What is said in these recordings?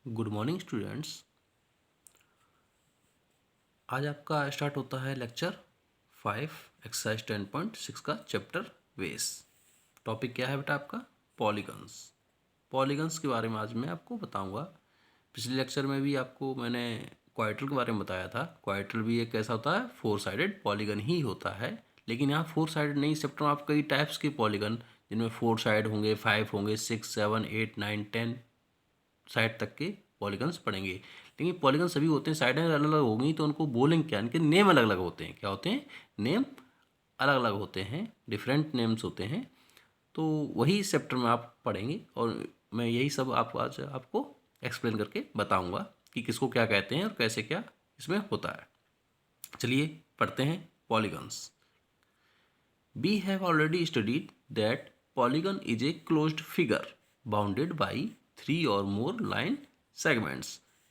Good morning students. आज आपका start होता है लेक्चर 5 एक्सरसाइज 10.6 का चैप्टर वेस। टॉपिक क्या है बेटा आपका? पॉलीगन्स। पॉलीगन्स के बारे में आज मैं आपको बताऊंगा। पिछले लेक्चर में भी आपको मैंने क्वाड्रेटल के बारे में बताया था। क्वाड्रेटल भी एक कैसा होता है? 4 साइडेड पॉलीगन ही होता है। लेकिन यहाँ 4 साइडेड नहीं, इस चैप्टर में आप कई टाइप्स के पॉलीगन जिनमें 4 साइड होंगे, 5 होंगे, 6, 7, 8, 9, 10 साइड तक के पॉलीगन्स पढ़ेंगे। लेकिन पॉलीगन सभी होते हैं, साइडें अलग अलग होंगी तो उनको बोलेंगे क्या? इनके नेम अलग अलग होते हैं। क्या होते हैं? नेम अलग अलग होते हैं, डिफरेंट नेम्स होते हैं। तो वही इस चैप्टर में आप पढ़ेंगे और मैं यही सब आपको आज आपको एक्सप्लेन करके बताऊंगा कि किसको क्या कहते हैं और कैसे क्या इसमें होता है। चलिए पढ़ते हैं polygons. We have already studied that polygon is a closed figure bounded by 3 or more line segments.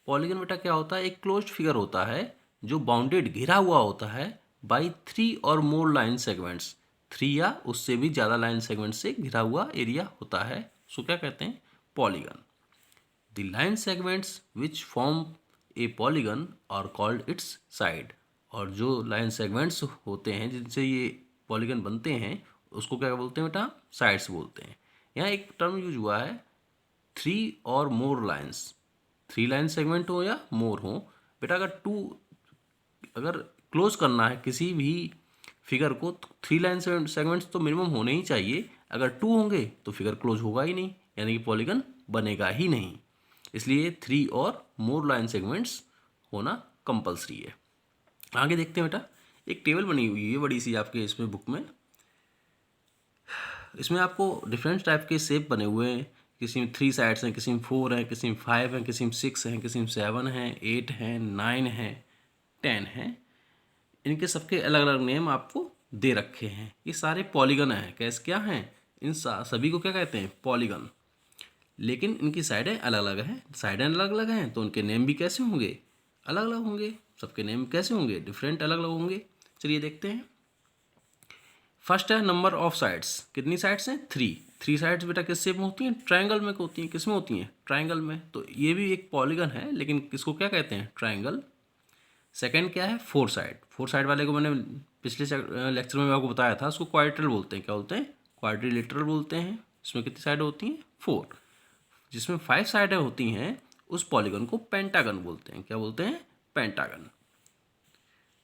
Polygon बेटा क्या होता है? एक क्लोज्ड फिगर होता है जो बाउंडेड घिरा हुआ होता है बाई 3 और मोर लाइन सेगमेंट्स। 3 या उससे भी ज़्यादा लाइन सेगमेंट से घिरा हुआ एरिया होता है, सो क्या कहते हैं? Polygon. The line segments which form a polygon are called its side। और जो लाइन सेगमेंट्स होते हैं जिनसे ये पॉलीगन बनते हैं उसको क्या बोलते हैं बेटा? साइड्स बोलते हैं। यहाँ एक टर्म यूज हुआ है, 3 और मोर लाइन्स। 3 लाइन सेगमेंट हो या मोर हो बेटा, अगर क्लोज करना है किसी भी फिगर को तो 3 लाइन सेगमेंट्स तो मिनिमम होने ही चाहिए। अगर 2 होंगे तो फिगर क्लोज होगा ही नहीं, यानी कि पॉलीगन बनेगा ही नहीं। इसलिए 3 और मोर लाइन सेगमेंट्स होना कंपलसरी है। आगे देखते हैं बेटा, एक टेबल बनी हुई है बड़ी सी आपके इसमें बुक में। इसमें आपको डिफरेंट टाइप के शेप बने हुए हैं। किसी में 3 साइड्स हैं, किसी में 4 हैं, किसी में 5 हैं, किसी में 6 हैं, किसी में 7 हैं, 8 हैं, 9 हैं, 10 हैं। इनके सबके अलग अलग नेम आपको दे रखे हैं। ये सारे पॉलीगन हैं। कैसे क्या हैं? इन सभी को क्या कहते हैं? पॉलीगन। लेकिन इनकी साइडें अलग अलग हैं। साइडें अलग अलग हैं तो उनके नेम भी कैसे होंगे? अलग अलग होंगे। सबके नेम कैसे होंगे? डिफरेंट, अलग अलग होंगे। चलिए देखते हैं। फर्स्ट है नंबर ऑफ साइड्स। कितनी साइड्स हैं? 3। 3 साइड्स बेटा किस शेप में होती हैं? ट्रायंगल में होती हैं। किस में होती हैं? ट्रायंगल में। तो ये भी एक पॉलीगन है, लेकिन किसको क्या कहते हैं? ट्रायंगल। सेकंड क्या है? 4 साइड। 4 साइड वाले को मैंने पिछले लेक्चर में आपको बताया था, उसको क्वाड्रिलेटरल बोलते हैं। क्या बोलते हैं? क्वाड्रिलेटरल बोलते हैं। इसमें कितनी साइड होती हैं? 4। जिसमें 5 साइडें होती हैं उस पॉलीगन को पेंटागन बोलते हैं। क्या बोलते हैं? पेंटागन।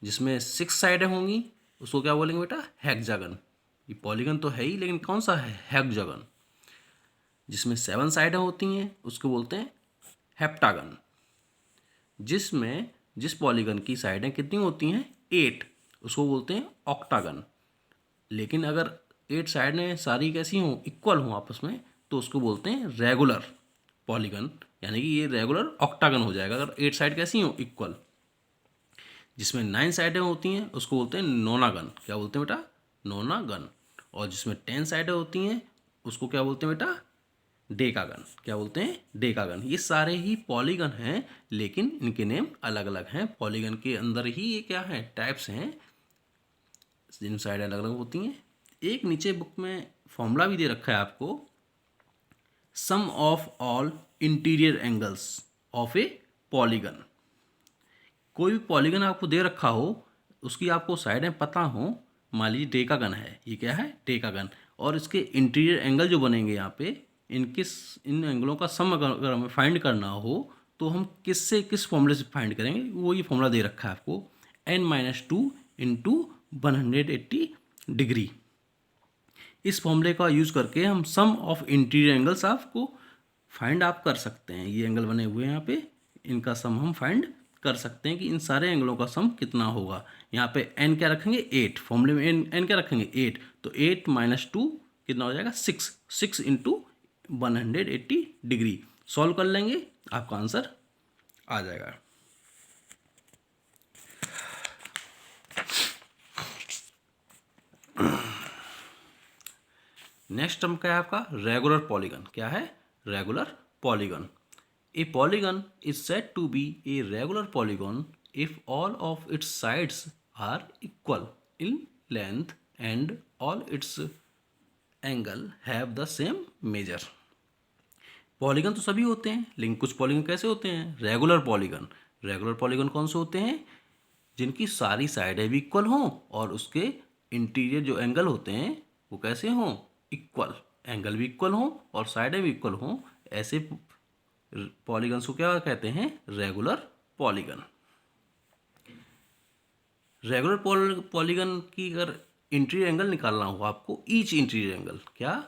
जिसमें 6 साइडें होंगी उसको क्या बोलेंगे बेटा? हेक्सागन। ये पॉलीगन तो है ही, लेकिन कौन सा है? हेक्सागन। जिसमें 7 साइडें होती हैं उसको बोलते हैं हेप्टागन। जिस पॉलीगन की साइडें कितनी होती हैं? 8, उसको बोलते हैं ऑक्टागन। लेकिन अगर 8 साइडें सारी कैसी हों? इक्वल हों आपस में, तो उसको बोलते हैं रेगुलर पॉलीगन। यानी कि ये रेगुलर ऑक्टागन हो जाएगा अगर 8 साइड कैसी हों? इक्वल। जिसमें 9 साइडें होती हैं उसको बोलते हैं नोनागन। क्या बोलते हैं बेटा? नोनागन। और जिसमें 10 साइडें होती हैं उसको क्या बोलते हैं बेटा? डेकागन। क्या बोलते हैं? डेकागन। ये सारे ही पॉलीगन हैं, लेकिन इनके नेम अलग अलग हैं। पॉलीगन के अंदर ही ये क्या है? टाइप्स हैं जिन साइडें अलग अलग होती हैं। एक नीचे बुक में फॉर्मूला भी दे रखा है आपको, sum of all interior angles of a polygon. कोई भी पॉलीगन आपको दे रखा हो, उसकी आपको साइडें पता हो। मान लीजिए डेकागन है, ये क्या है? डेकागन। और इसके इंटीरियर एंगल जो बनेंगे यहाँ पे, इन एंगलों का सम अगर हमें फाइंड करना हो तो हम किस फॉर्मूले से फाइंड करेंगे? वो ये फॉर्मूला दे रखा है आपको, n-2 इंटू 180 डिग्री। इस फॉर्मूले का यूज़ करके हम सम ऑफ इंटीरियर एंगल्स आपको फाइंड आप कर सकते हैं। ये एंगल बने हुए हैं यहाँ पे, इनका सम हम फाइंड कर सकते हैं कि इन सारे एंगलों का सम कितना होगा। यहाँ पे n क्या रखेंगे? 8। फॉर्मूले में n क्या रखेंगे? 8। तो 8 - 2 कितना हो जाएगा? 6। 6 इंटू 180 डिग्री। सॉल्व कर लेंगे, आपका आंसर आ जाएगा। नेक्स्ट टर्म क्या है आपका? Regular polygon. क्या है? Regular polygon. A polygon is said to be a regular polygon if all of its sides are equal in length and all its angle have the same measure। Polygon तो सभी होते हैं, लेकिन कुछ polygon कैसे होते हैं? Regular polygon. रेगुलर पॉलीगन कौन से होते हैं? जिनकी सारी साइडें भी इक्वल हों और उसके इंटीरियर जो एंगल होते हैं वो कैसे हों? इक्वल। एंगल भी इक्वल हों और साइडें भी इक्वल हों, ऐसे पॉलीगन्स को क्या कहते हैं? Regular polygon. रेगुलर पॉलीगन की अगर इंटीरियर एंगल निकालना हो आपको, ईच इंटीरियर एंगल, क्या?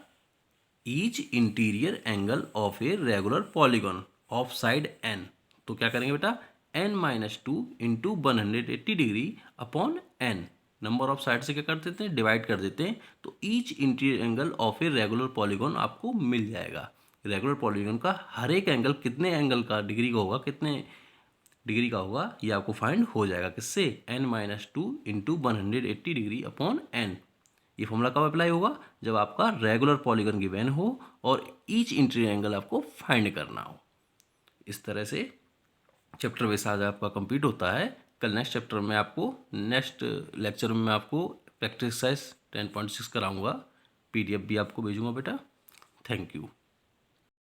Each interior angle of a regular polygon of side N, तो क्या करेंगे बेटा? n-2 into 180 degree upon N, number of side से क्या कर देते हैं? डिवाइड कर देते हैं, तो each interior angle of a regular polygon आपको मिल जाएगा। रेगुलर पॉलीगन का हर एक एंगल कितने एंगल का डिग्री का होगा, कितने डिग्री का होगा, ये आपको फाइंड हो जाएगा। किससे? n-2 into 180 degree upon n. ये फॉर्मूला कब अप्लाई होगा? जब आपका रेगुलर पॉलीगन गिवन हो और ईच इंटीरियर एंगल आपको फाइंड करना हो। इस तरह से चैप्टर वैसा आज आपका कंप्लीट होता है। कल नेक्स्ट चैप्टर में आपको, नेक्स्ट लेक्चर में मैं आपको प्रैक्टिस एक्सरसाइज 10.6 कराऊंगा। PDF भी आपको भेजूंगा बेटा। Thank you.